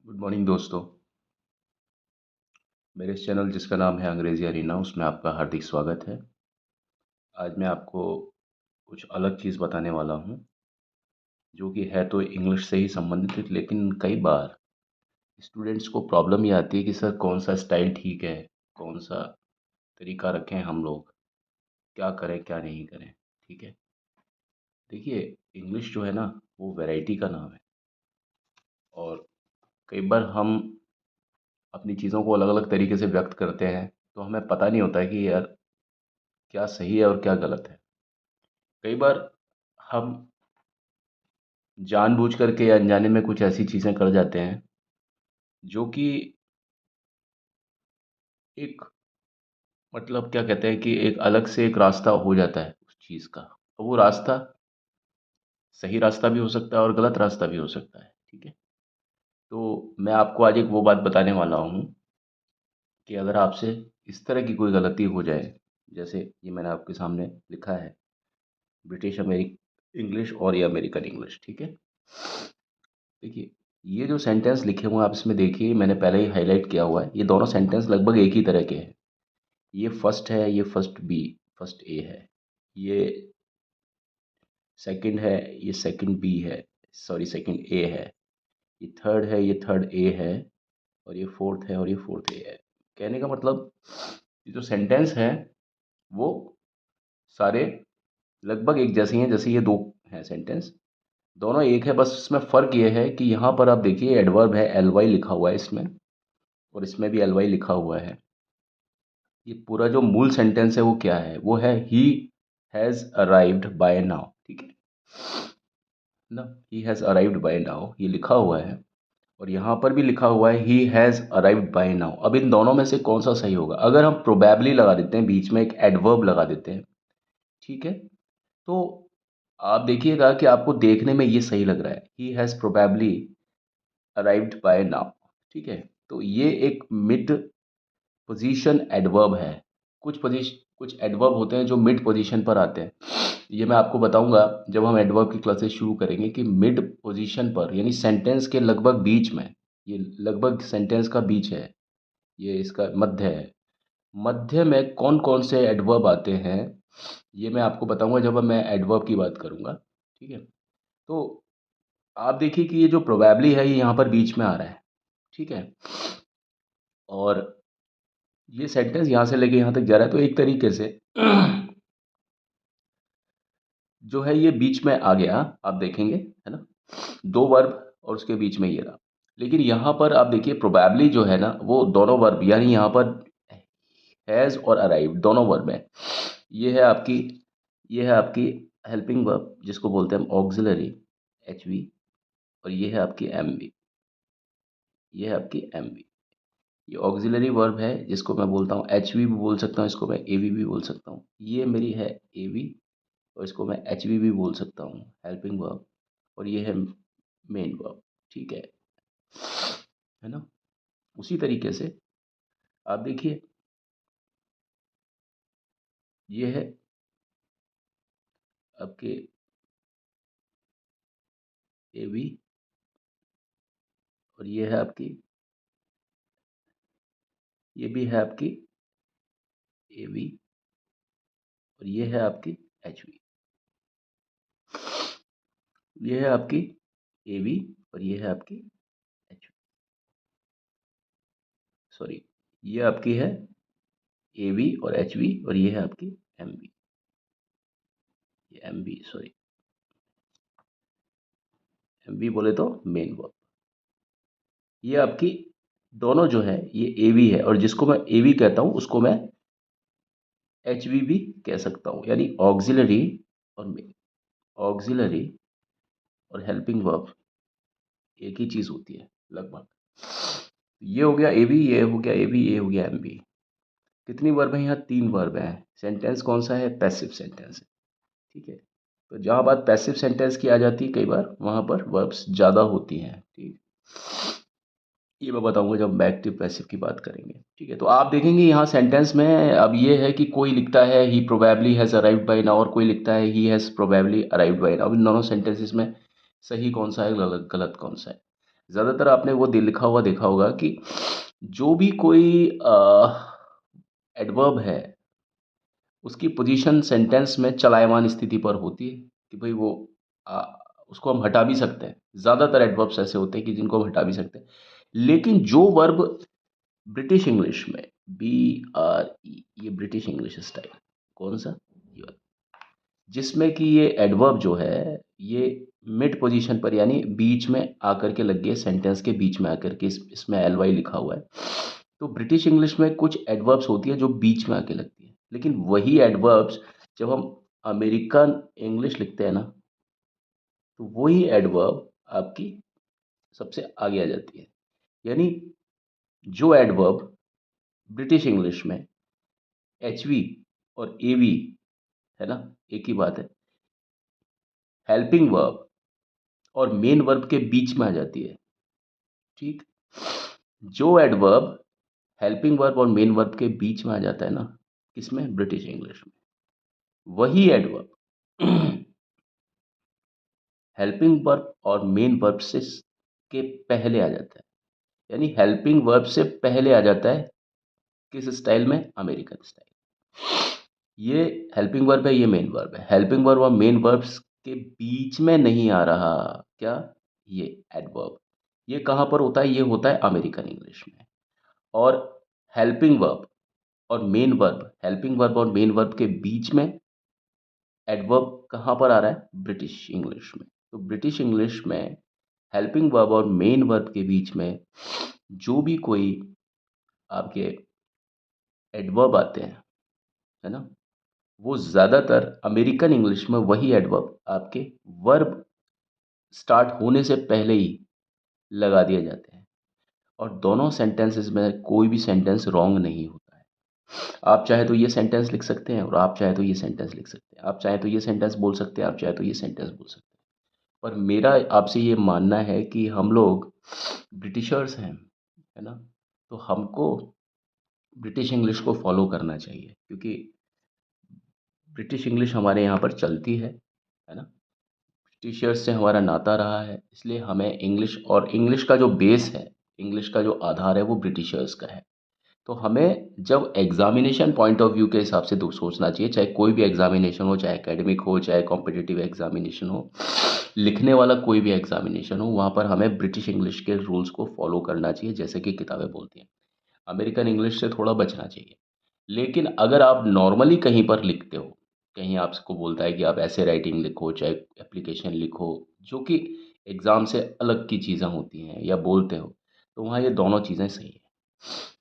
Good morning दोस्तों। मेरे इस चैनल जिसका नाम है अंग्रेजी अरीना, उसमें आपका हार्दिक स्वागत है। आज मैं आपको कुछ अलग चीज़ बताने वाला हूँ, जो कि है तो इंग्लिश से ही संबंधित, लेकिन कई बार स्टूडेंट्स को प्रॉब्लम ये आती है कि सर कौन सा स्टाइल ठीक है, कौन सा तरीका रखें हम लोग, क्या करें क्या नहीं करें। ठीक है, देखिए, इंग्लिश जो है ना, वो वैरायटी का नाम है। और कई बार हम अपनी चीज़ों को अलग अलग तरीके से व्यक्त करते हैं, तो हमें पता नहीं होता है कि यार क्या सही है और क्या गलत है। कई बार हम जानबूझ करके या अनजाने में कुछ ऐसी चीज़ें कर जाते हैं जो कि एक मतलब क्या कहते हैं कि एक अलग से एक रास्ता हो जाता है उस चीज़ का। और वो रास्ता सही रास्ता भी हो सकता है और गलत रास्ता भी हो सकता है। ठीक है, तो मैं आपको आज एक वो बात बताने वाला हूँ कि अगर आपसे इस तरह की कोई गलती हो जाए, जैसे ये मैंने आपके सामने लिखा है, ब्रिटिश अमेरिक इंग्लिश और ये अमेरिकन इंग्लिश। ठीक है, देखिए, ये जो सेंटेंस लिखे हुए हैं आप इसमें देखिए, मैंने पहले ही हाईलाइट किया हुआ है, ये दोनों सेंटेंस लगभग एक ही तरह के हैं। ये फर्स्ट है, ये फर्स्ट बी, फर्स्ट ए है। ये सेकंड है, ये सेकंड बी है, सॉरी सेकंड ए है। ये थर्ड है, ये थर्ड ए है। और ये फोर्थ है और ये फोर्थ ए है। कहने का मतलब, ये जो सेंटेंस है वो सारे लगभग एक जैसे ही हैं, जैसे ये दो हैं सेंटेंस, दोनों एक है। बस इसमें फ़र्क ये है कि यहाँ पर आप देखिए एडवर्ब है, एल वाई लिखा हुआ है इसमें, और इसमें भी एल वाई लिखा हुआ है। ये पूरा जो मूल सेंटेंस है वो क्या है, वो है he has arrived by now. ठीक है ना, he has arrived by now ये लिखा हुआ है, और यहाँ पर भी लिखा हुआ है he has arrived by now. अब इन दोनों में से कौन सा सही होगा? अगर हम प्रोबेबली लगा देते हैं, बीच में एक एडवर्ब लगा देते हैं, ठीक है, तो आप देखिएगा कि आपको देखने में ये सही लग रहा है, he has probably arrived by now. ठीक है, तो ये एक मिड पोजीशन एडवर्ब है। कुछ एडवर्ब होते हैं जो मिड पोजीशन पर आते हैं। ये मैं आपको बताऊंगा जब हम एडवर्ब की क्लासेस शुरू करेंगे कि मिड पोजीशन पर, यानी सेंटेंस के लगभग बीच में, ये लगभग सेंटेंस का बीच है, ये इसका मध्य है। मध्य में कौन कौन से एडवर्ब आते हैं, ये मैं आपको बताऊंगा जब मैं एडवर्ब की बात करूंगा। ठीक है, तो आप देखिए कि ये जो प्रोबेबली है ये यहाँ पर बीच में आ रहा है। ठीक है, और ये सेंटेंस यहाँ से लेके यहाँ तक जा रहा है, तो एक तरीके से जो है ये बीच में आ गया, आप देखेंगे, है ना, दो वर्ब और उसके बीच में ये रहा। लेकिन यहाँ पर आप देखिए प्रोबेबली जो है ना, वो दोनों वर्ब, यानी यहाँ पर हैज़ और अराइव दोनों वर्ब हैं। ये है आपकी ये है आपकी हेल्पिंग वर्ब, जिसको बोलते हैं हम ऑक्सिलरी, एच वी। और ये है आपकी एम वी, ये है आपकी एम वी। ये ऑक्सिलरी वर्ब है जिसको मैं बोलता हूँ एच वी भी बोल सकता हूँ, इसको मैं ए वी भी बोल सकता हूँ। ये मेरी है ए वी, और इसको मैं एच वी भी बोल सकता हूँ, हेल्पिंग वर्ब। और ये है मेन वर्ब। ठीक है ना। उसी तरीके से आप देखिए, ये है आपके ए वी, और ये है आपकी, ये भी है आपकी ए वी, और ये है आपकी एच वी। ये है आपकी ए वी, और ये है आपकी एच वी, सॉरी, ये आपकी है ए वी और एच वी, और ये है आपकी एम वी, ये M V, sorry, M V बोले तो मेन वर्ब। ये आपकी दोनों जो है ये ए वी है, और जिसको मैं ए वी कहता हूँ उसको मैं एच वी भी कह सकता हूँ, यानी ऑक्सिलरी और मेन। ऑक्सिलरी और हेल्पिंग वर्ब एक ही चीज़ होती है लगभग। ये हो गया ए वी, ये हो गया ए वी, ये हो गया एम वी। कितनी वर्ब है यहाँ? तीन वर्ब हैं। सेंटेंस कौन सा है? पैसिव सेंटेंस है। ठीक है, तो जहाँ बात पैसिव सेंटेंस की आ जाती है, कई बार वहाँ पर वर्ब्स ज़्यादा होती हैं। ठीक, ये मैं बताऊंगा जब हम एक्टिव पैसिव की बात करेंगे। ठीक है, तो आप देखेंगे यहाँ सेंटेंस में अब ये है कि कोई लिखता है he probably has arrived by now, और कोई लिखता है he has probably arrived by now. अब इन दोनों सेंटेंसेस में सही कौन सा है, गलत गलत कौन सा है? ज़्यादातर आपने वो लिखा हुआ देखा होगा कि जो भी कोई एडवर्ब है, उसकी पोजीशन सेंटेंस में चलायमान स्थिति पर होती है कि भाई वो अ, उसको हम हटा भी सकते हैं। ज़्यादातर एडवर्ब्स ऐसे होते हैं कि जिनको हम हटा भी सकते हैं। लेकिन जो वर्ब ब्रिटिश इंग्लिश में BRE, ये ब्रिटिश इंग्लिश स्टाइल, कौन-सा? ये वाला। जिसमें कि ये एडवर्ब जो है, ये मिड पोजीशन पर यानी बीच में आकर के लग गए, सेंटेंस के बीच में आकर के इसमें एलवाई लिखा हुआ है। तो ब्रिटिश इंग्लिश में कुछ एडवर्ब्स होती हैं जो बीच में आके लगती हैं। लेकिन वही एडवर्ब्स जब हम अमेरिकन इंग्लिश लिखते हैं ना, तो वही एडवर्ब आपकी सबसे आगे आ जाती है। यानी जो एडवर्ब ब्रिटिश इंग्लिश में HV और AV है ना, एक ही बात है, हेल्पिंग वर्ब और मेन वर्ब के बीच में आ जाती है। ठीक, जो एडवर्ब हेल्पिंग वर्ब और मेन वर्ब के बीच में आ जाता है ना, किसमें? ब्रिटिश इंग्लिश में, वही एडवर्ब हेल्पिंग वर्ब और मेन वर्ब से के पहले आ जाता है। यानी हेल्पिंग वर्ब से पहले आ जाता है किस स्टाइल में? American style. ये हेल्पिंग वर्ब है, ये मेन वर्ब है। हेल्पिंग वर्ब और मेन वर्ब्स के बीच में नहीं आ रहा क्या? ये एडवर्ब। ये कहाँ पर होता है? ये होता है अमेरिकन इंग्लिश में। और हेल्पिंग वर्ब और मेन वर्ब, हेल्पिंग वर्ब और मेन वर्ब के बीच में एडवर्ब कहाँ पर आ रहा है? ब्रिटिश इंग्लिश में। तो ब्रिटिश इंग्लिश में हेल्पिंग वर्ब और मेन वर्ब के बीच में जो भी कोई आपके एडवर्ब आते हैं, है ना? वो ज़्यादातर अमेरिकन इंग्लिश में वही एडवर्ब आपके वर्ब स्टार्ट होने से पहले ही लगा दिए जाते हैं। और दोनों सेंटेंसेस में कोई भी सेंटेंस रॉन्ग नहीं होता है। आप चाहे तो ये सेंटेंस लिख सकते हैं और आप चाहे तो ये सेंटेंस लिख सकते हैं। आप चाहे तो ये सेंटेंस बोल सकते हैं, आप चाहे तो ये सेंटेंस बोल सकते हैं। पर मेरा आपसे ये मानना है कि हम लोग ब्रिटिशर्स हैं, है ना? तो हमको ब्रिटिश इंग्लिश को फ़ॉलो करना चाहिए क्योंकि ब्रिटिश इंग्लिश हमारे यहाँ पर चलती है ना? ब्रिटिशर्स से हमारा नाता रहा है, इसलिए हमें इंग्लिश, और इंग्लिश का जो बेस है, इंग्लिश का जो आधार है वो ब्रिटिशर्स का है। तो हमें जब एग्ज़ामिनेशन पॉइंट ऑफ व्यू के हिसाब से दो सोचना चाहिए, चाहे कोई भी एग्ज़ामिनेशन हो, चाहे एकेडमिक हो, चाहे कॉम्पिटिटिव एग्ज़ामिनेशन हो, लिखने वाला कोई भी एग्ज़ामिनेशन हो, वहाँ पर हमें ब्रिटिश इंग्लिश के रूल्स को फ़ॉलो करना चाहिए जैसे कि किताबें बोलती हैं। अमेरिकन इंग्लिश से थोड़ा बचना चाहिए। लेकिन अगर आप नॉर्मली कहीं पर लिखते हो, कहीं आपको बोलता है कि आप ऐसे राइटिंग लिखो, चाहे एप्लीकेशन लिखो, जो कि एग्ज़ाम से अलग की चीज़ें होती हैं या बोलते हो, तो वहाँ ये दोनों चीज़ें सही हैं।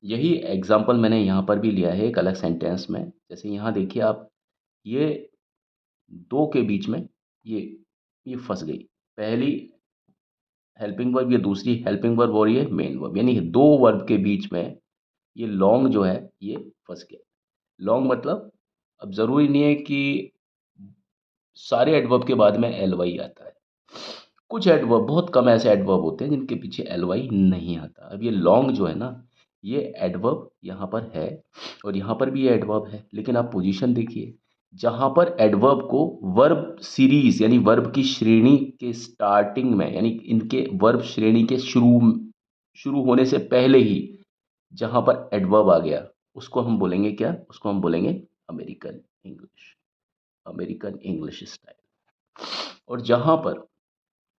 यही एग्ज़ाम्पल मैंने यहाँ पर भी लिया है एक अलग सेंटेंस में। जैसे यहाँ देखिए आप, ये 2 के बीच में ये ये फँस गई। पहली हेल्पिंग वर्ब, ये दूसरी हेल्पिंग वर्ब और ये मेन वर्ब, यानी 2 वर्ब के बीच में ये लॉन्ग जो है ये फँस गया। लॉन्ग मतलब अब ज़रूरी नहीं है कि सारे एडवर्ब के बाद में एलवाई आता है। कुछ एडवर्ब, बहुत कम ऐसे एडवर्ब होते हैं जिनके पीछे एलवाई नहीं आता। अब ये लॉन्ग जो है ना, ये एडवर्ब यहाँ पर है और यहाँ पर भी ये एडवर्ब है, लेकिन आप पोजीशन देखिए, जहाँ पर एडवर्ब को वर्ब सीरीज़ यानी वर्ब की श्रेणी के स्टार्टिंग में, यानी इनके वर्ब श्रेणी के शुरू होने से पहले ही जहाँ पर एडवर्ब आ गया, उसको हम बोलेंगे क्या? उसको हम बोलेंगे American English, American English style. और जहाँ पर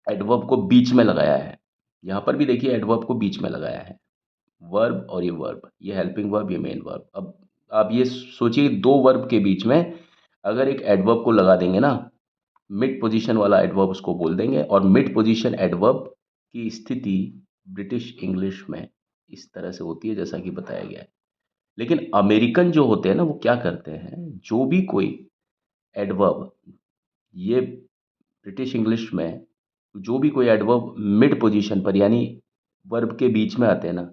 एडवर्ब को बीच में लगाया है, यहाँ पर भी देखिए एडवर्ब को बीच में लगाया है, वर्ब और ये वर्ब, ये हेल्पिंग वर्ब, ये मेन वर्ब। अब आप ये सोचिए 2 वर्ब के बीच में अगर एक एडवर्ब को लगा देंगे ना, मिड पोजीशन वाला एडवर्ब उसको बोल देंगे, और मिड पोजीशन एडवर्ब की स्थिति ब्रिटिश इंग्लिश में इस तरह से होती है जैसा कि बताया गया है। लेकिन अमेरिकन जो होते हैं ना, वो क्या करते हैं, जो भी कोई एडवर्ब, ये ब्रिटिश इंग्लिश में जो भी कोई एडवर्ब मिड पोजीशन पर यानी वर्ब के बीच में आते हैं ना,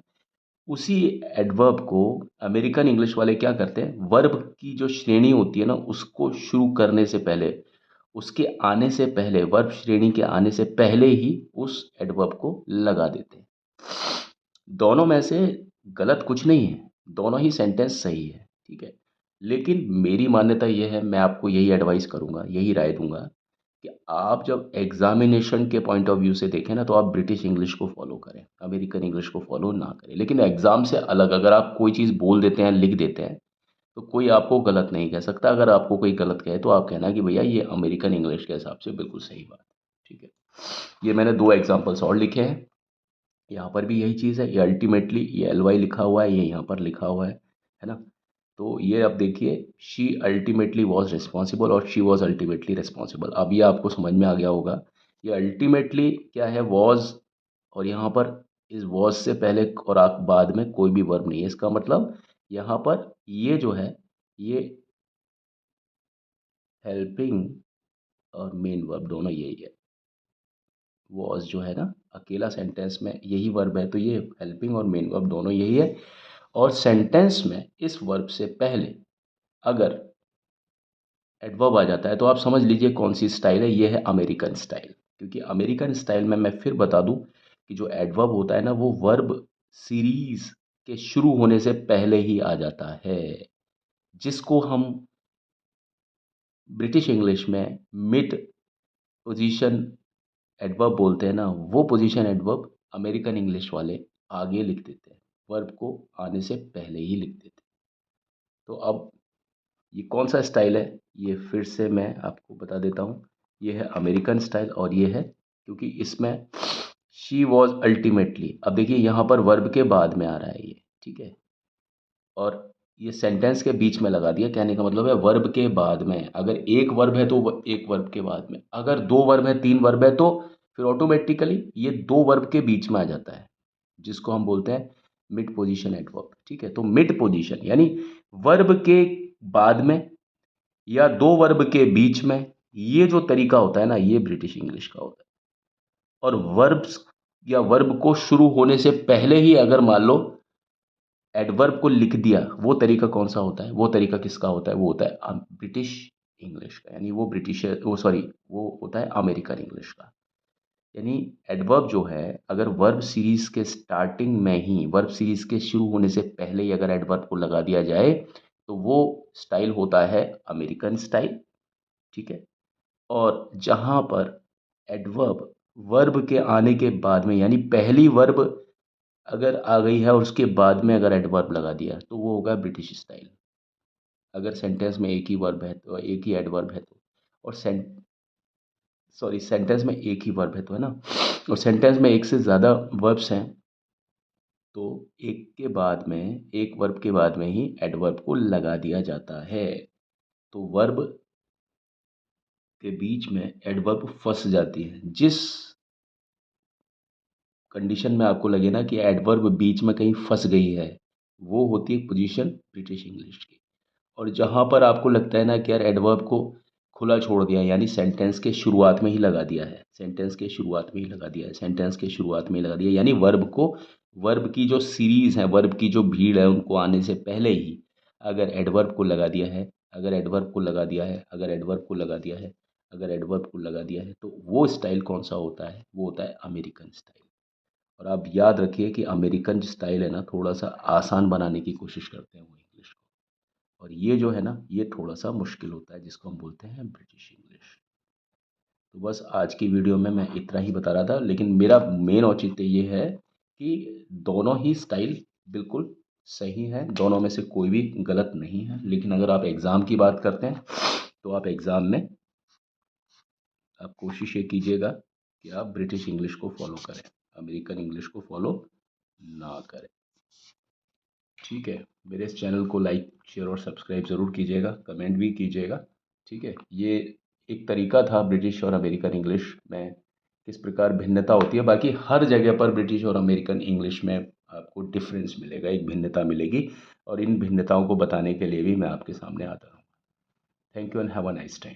उसी एडवर्ब को अमेरिकन इंग्लिश वाले क्या करते हैं, वर्ब की जो श्रेणी होती है ना, उसको शुरू करने से पहले, उसके आने से पहले, वर्ब श्रेणी के आने से पहले ही उस एडवर्ब को लगा देते हैं। दोनों में से गलत कुछ नहीं है, दोनों ही सेंटेंस सही है, ठीक है? लेकिन मेरी मान्यता ये है, मैं आपको यही एडवाइस करूँगा, यही राय दूँगा कि आप जब एग्ज़ामिनेशन के पॉइंट ऑफ व्यू से देखें ना, तो आप ब्रिटिश इंग्लिश को फ़ॉलो करें, अमेरिकन इंग्लिश को फ़ॉलो ना करें। लेकिन एग्ज़ाम से अलग अगर आप कोई चीज़ बोल देते हैं, लिख देते हैं, तो कोई आपको गलत नहीं कह सकता। अगर आपको कोई गलत कहे तो आप कहना कि भैया ये अमेरिकन इंग्लिश के हिसाब से बिल्कुल सही बात है, ठीक है। ये मैंने 2 एग्ज़ाम्पल्स और लिखे हैं। यहाँ पर भी यही चीज़ है, ये अल्टीमेटली ये एल-वाई लिखा हुआ है, ये यहाँ पर लिखा हुआ है ना? तो ये अब देखिए, शी अल्टीमेटली वाज़ रिस्पॉन्सिबल और शी वाज़ अल्टीमेटली रिस्पॉन्सिबल। अब ये आपको समझ में आ गया होगा, ये अल्टीमेटली क्या है, वाज़, और यहाँ पर इस वाज़ से पहले और बाद में कोई भी वर्ब नहीं है। इसका मतलब यहाँ पर ये जो है, ये हेल्पिंग और मेन वर्ब दोनों यही है। वॉज़ जो है ना, अकेला सेंटेंस में यही वर्ब है, तो ये हेल्पिंग और मेन वर्ब दोनों यही है। और सेंटेंस में इस वर्ब से पहले अगर एडवर्ब आ जाता है तो आप समझ लीजिए कौन सी स्टाइल है, ये है अमेरिकन स्टाइल। क्योंकि अमेरिकन स्टाइल में मैं फिर बता दूं कि जो एडवर्ब होता है ना, वो वर्ब सीरीज के शुरू होने से पहले ही आ जाता है, जिसको हम ब्रिटिश इंग्लिश में मिड पोजीशन एडवर्ब बोलते हैं ना, वो पोजीशन एडवर्ब अमेरिकन इंग्लिश वाले आगे लिख देते हैं, वर्ब को आने से पहले ही लिख देते हैं। तो अब ये कौन सा स्टाइल है, ये फिर से मैं आपको बता देता हूँ। ये है अमेरिकन स्टाइल और ये है, क्योंकि इसमें शी वॉज अल्टीमेटली, अब देखिए यहाँ पर वर्ब के बाद में आ रहा है ये, ठीक है। और ये सेंटेंस के बीच में लगा दिया, कहने का मतलब है वर्ब के बाद में। अगर एक वर्ब है तो एक वर्ब के बाद में, अगर दो वर्ब है, तीन वर्ब है, तो फिर ऑटोमेटिकली ये दो वर्ब के बीच में आ जाता है, जिसको हम बोलते हैं मिड पोजीशन एडवर्ब, ठीक है। तो मिड पोजीशन यानी वर्ब के बाद में या दो वर्ब के बीच में, ये जो तरीका होता है ना, ये ब्रिटिश इंग्लिश का होता है। और वर्ब्स या वर्ब को शुरू होने से पहले ही अगर मान लो एडवर्ब को लिख दिया, वो तरीका कौन सा होता है, वो तरीका किसका होता है, वो होता है ब्रिटिश इंग्लिश का। यानी वो ब्रिटिश, वो सॉरी, वो होता है अमेरिकन इंग्लिश का। यानी एडवर्ब जो है, अगर वर्ब सीरीज के स्टार्टिंग में ही, वर्ब सीरीज के शुरू होने से पहले ही अगर एडवर्ब को लगा दिया जाए, तो वो स्टाइल होता है अमेरिकन स्टाइल, ठीक है। और जहाँ पर एडवर्ब वर्ब के आने के बाद में, यानी पहली वर्ब अगर आ गई है और उसके बाद में अगर एडवर्ब लगा दिया, तो वो होगा ब्रिटिश स्टाइल। अगर सेंटेंस में एक ही वर्ब है तो, एक ही एडवर्ब है तो, और सेंटेंस में एक ही वर्ब है तो, है ना, और सेंटेंस में एक से ज़्यादा वर्ब्स हैं, तो एक के बाद में, एक वर्ब के बाद में ही एडवर्ब को लगा दिया जाता है। तो वर्ब के बीच में एडवर्ब फंस जाती है। जिस कंडीशन में आपको लगे ना कि एडवर्ब बीच में कहीं फंस गई है, वो होती है पोजीशन ब्रिटिश इंग्लिश की। और जहाँ पर आपको लगता है ना कि यार एडवर्ब को खुला छोड़ दिया, यानी सेंटेंस के शुरुआत में ही लगा दिया है, सेंटेंस के शुरुआत में ही लगा दिया है, सेंटेंस के शुरुआत में ही लगा दिया, यानी वर्ब को, वर्ब की जो सीरीज़ है, वर्ब की जो भीड़ है, उनको आने से पहले ही अगर एडवर्ब को लगा दिया है, अगर एडवर्ब को लगा दिया है, अगर एडवर्ब को लगा दिया है, अगर एडवर्ब को लगा दिया है, तो वो स्टाइल कौन सा होता है, वो होता है अमेरिकन स्टाइल। और आप याद रखिए कि अमेरिकन स्टाइल है ना, थोड़ा सा आसान बनाने की कोशिश करते हैं वो इंग्लिश को, और ये जो है ना, ये थोड़ा सा मुश्किल होता है, जिसको हम बोलते हैं ब्रिटिश इंग्लिश। तो बस आज की वीडियो में मैं इतना ही बता रहा था, लेकिन मेरा मेन औचित्य ये है कि दोनों ही स्टाइल बिल्कुल सही हैं, दोनों में से कोई भी गलत नहीं है। लेकिन अगर आप एग्ज़ाम की बात करते हैं, तो आप एग्ज़ाम में आप कोशिश ये कीजिएगा कि आप ब्रिटिश इंग्लिश को फॉलो करें, अमेरिकन इंग्लिश को फॉलो ना करें, ठीक है। मेरे इस चैनल को लाइक, शेयर और सब्सक्राइब ज़रूर कीजिएगा, कमेंट भी कीजिएगा, ठीक है। ये एक तरीका था ब्रिटिश और अमेरिकन इंग्लिश में किस प्रकार भिन्नता होती है। बाकी हर जगह पर ब्रिटिश और अमेरिकन इंग्लिश में आपको डिफरेंस मिलेगा, एक भिन्नता मिलेगी, और इन भिन्नताओं को बताने के लिए भी मैं आपके सामने आता हूँ। Thank you and have a nice time.